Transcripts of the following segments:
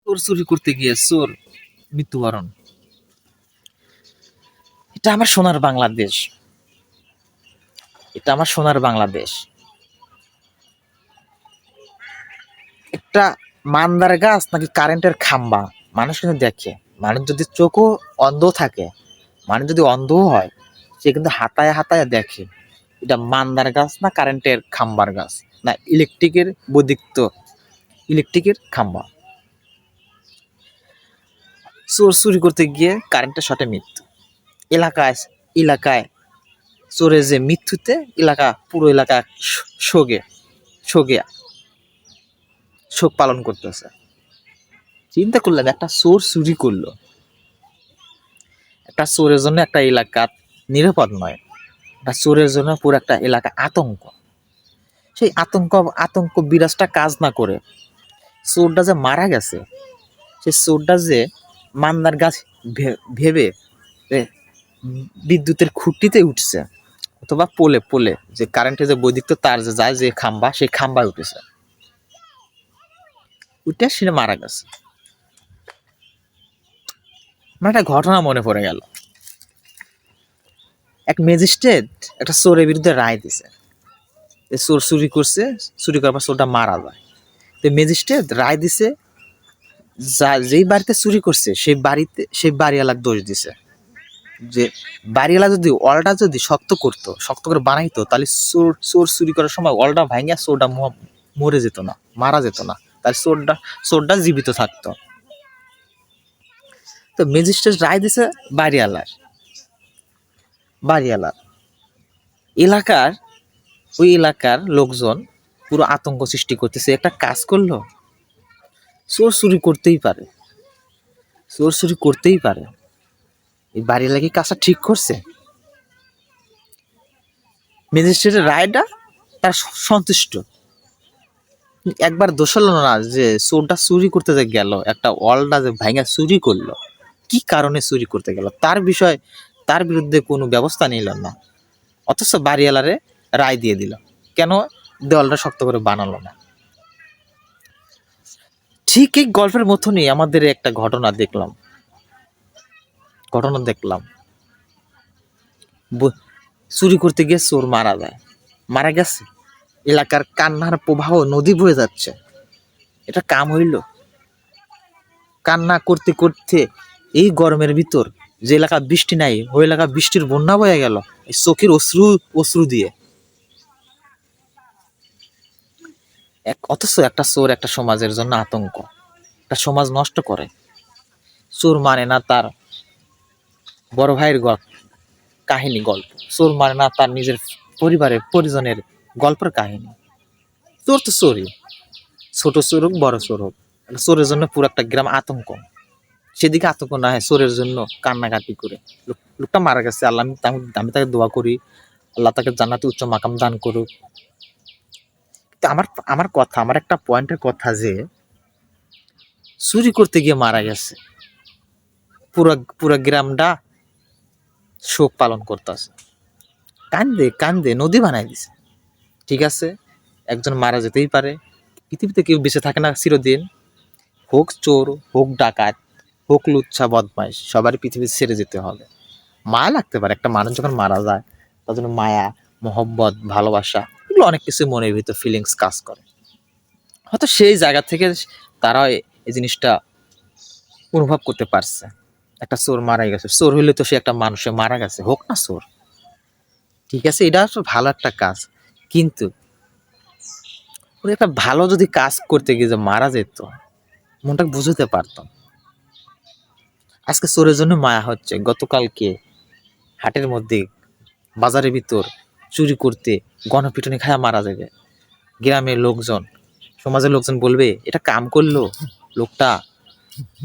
চোর চুরি করতে গিয়ে চোর মৃত্যুবরণ। এটা আমার সোনার বাংলাদেশ, এটা আমার সোনার বাংলাদেশ। একটা মান্দার গাছ নাকি কারেন্টের খাম্বা, মানুষ কিন্তু দেখে। মানুষ যদি চোখও অন্ধ থাকে, মানুষ যদি অন্ধও হয়, সে কিন্তু হাতায় হাতায় দেখে এটা মান্দার গাছ না কারেন্টের খাম্বার গাছ, না ইলেকট্রিকের বৈদ্যুতিক ইলেকট্রিকের খাম্বা। চোর চুরি করতে গিয়ে কারেন্টের শর্টে মৃত্যু। এলাকায় এলাকায় চোরের যে মৃত্যুতে এলাকা, পুরো এলাকা শোকে শোকে শোক পালন করতেছে। চিন্তা করলেন, একটা চোর চুরি করলো, একটা চোরের জন্য একটা এলাকা নিরাপদ নয়, একটা চোরের জন্য পুরো একটা এলাকা আতঙ্ক। সেই আতঙ্ক বিরাজটা কাজ না করে চোরটা যে মারা গেছে, সেই চোরটা যে মান্দার গাছ ভেবে বিদ্যুতের খুঁটিতে উঠছে, অথবা পোলে পোলে যে কারেন্টের যে বৈদ্যুতিক তার যে যায় যে খাম্বা, সেই খাম্বায় উঠেছে, উঠে সে মারা গেছে। আমার একটা ঘটনা মনে পড়ে গেল। এক ম্যাজিস্ট্রেট একটা চোরের বিরুদ্ধে রায় দিছে, চোর চুরি করছে, চুরি করার পর চোরটা মারা যায়। তো ম্যাজিস্ট্রেট রায় দিছে, যেই বাড়িতে চুরি করছে সেই বাড়িওয়ালার দোষ দিছে, যে বাড়িওয়ালা যদি অলটা যদি শক্ত করে বানাইতো, তাহলে চোর চুরি করার সময় অলটা ভাঙিয়া চোরটা মরে যেত না, মারা যেত না, তাহলে চোরটা জীবিত থাকতো। তো ম্যাজিস্ট্রেট রায় দিছে বাড়িওয়ালার এলাকার, ওই এলাকার লোকজন পুরো আতঙ্ক সৃষ্টি করতেছে। একটা কাজ করলো, চোর চুরি করতেই পারে, এই বাড়িওয়ালা কি কাজটা ঠিক করছে? ম্যাজিস্ট্রেটের রায়টা তার সন্তুষ্ট। একবার দোষ হলো না যে চোরটা চুরি করতে যে গেল, একটা অলটা যে ভাঙা চুরি করলো, কি কারণে চুরি করতে গেল তার বিরুদ্ধে কোনো ব্যবস্থা নিল না, অথচ বাড়িওয়ালারে রায় দিয়ে দিল, কেন দেওয়ালটা শক্ত করে বানালো না। ঠিক এই গল্পের মতনই আমাদের একটা ঘটনা দেখলাম, চুরি করতে গিয়ে চোর মারা গেছে, এলাকার কান্নার প্রবাহ নদী বয়ে যাচ্ছে। এটা কাম হইল? কান্না করতে করতে এই গরমের ভিতর যে এলাকা বৃষ্টি নাই, ওই এলাকা বৃষ্টির বন্যা বয়ে গেল এই চোখের অশ্রু দিয়ে। অথচ একটা চোর একটা সমাজের জন্য আতঙ্ক, একটা সমাজ নষ্ট করে। চোর মানে না তার বড় ভাইয়ের কাহিনী গল্প, চোর মানে না তার নিজের পরিবারের পরিজনের গল্পের কাহিনী। চোর তো চোরই, ছোট চোর হোক বড় চোর হোক, চোরের জন্য পুরো একটা গ্রাম আতঙ্ক। সেদিকে আতঙ্ক না হয় চোরের জন্য কান্নাকাটি করে। লোকটা মারা গেছে, আল্লাহ আমি তাকে দোয়া করি, আল্লাহ তাকে জান্নাতে উচ্চ মাকাম দান করুক। আমার একটা পয়েন্টের কথা, যে চুরি করতে গিয়ে মারা গেছে, পুরা গ্রামটা শোক পালন করতেছে, কান্দে নদী বানাই দিছে। ঠিক আছে, একজন মারা যেতেই পারে, পৃথিবীতে কেউ বেঁচে থাকে না চিরদিন। হোক চোর, হোক ডাকাত, হোক লুচ্ছা বদমাইশ, সবারই পৃথিবী ছেড়ে যেতে হবে। মায়া লাগতে পারে, একটা মানুষ যখন মারা যায় তার জন্য মায়া, মহব্বত, ভালোবাসা, এগুলো অনেক কিছু মনের ভিতর ফিলিংস কাজ করে। হয়তো সেই জায়গা থেকে তারা এই জিনিসটা অনুভব করতে পারছে। একটা চোর মারা গেছে, চোর হইলে তো সে একটা মানুষে মারা গেছে, হোক না চোর, ঠিক আছে, এটা ভালো একটা কাজ। কিন্তু একটা ভালো যদি কাজ করতে গিয়ে যে মারা যেত, মনটা বুঝতে পারতাম। আজকে চোরের জন্য মায়া হচ্ছে। গতকালকে হাটের মধ্যে, বাজারের ভিতর চুরি করতে গণপিটুনি খায়া মারা যাবে, গ্রামের লোকজন, সমাজের লোকজন বলবে এটা কাম করলো, লোকটা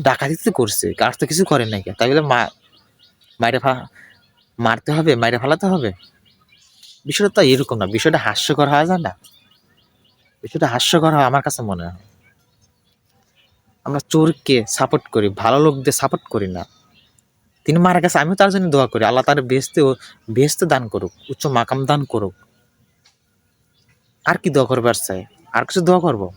ডাকাতি করছে, কার তো কিছু করেন নাকি, তাই বলে মারতে হবে, মাইরে ফেলাতে হবে? বিষয়টা তো এরকম না, বিষয়টা হাস্যকর হওয়া যায় না, বিষয়টা হাস্যকর হয় আমার কাছে মনে হয়। আমরা চোরকে সাপোর্ট করি, ভালো লোকদের সাপোর্ট করি না। তিনি মারা গেছে, আমিও তার জন্য দোয়া করি, আল্লাহ তার বেহেশতে দান করুক, উচ্চ মাকাম দান করুক। আর কি দোয়া করবার চাই? আর কিছু দোয়া করবো?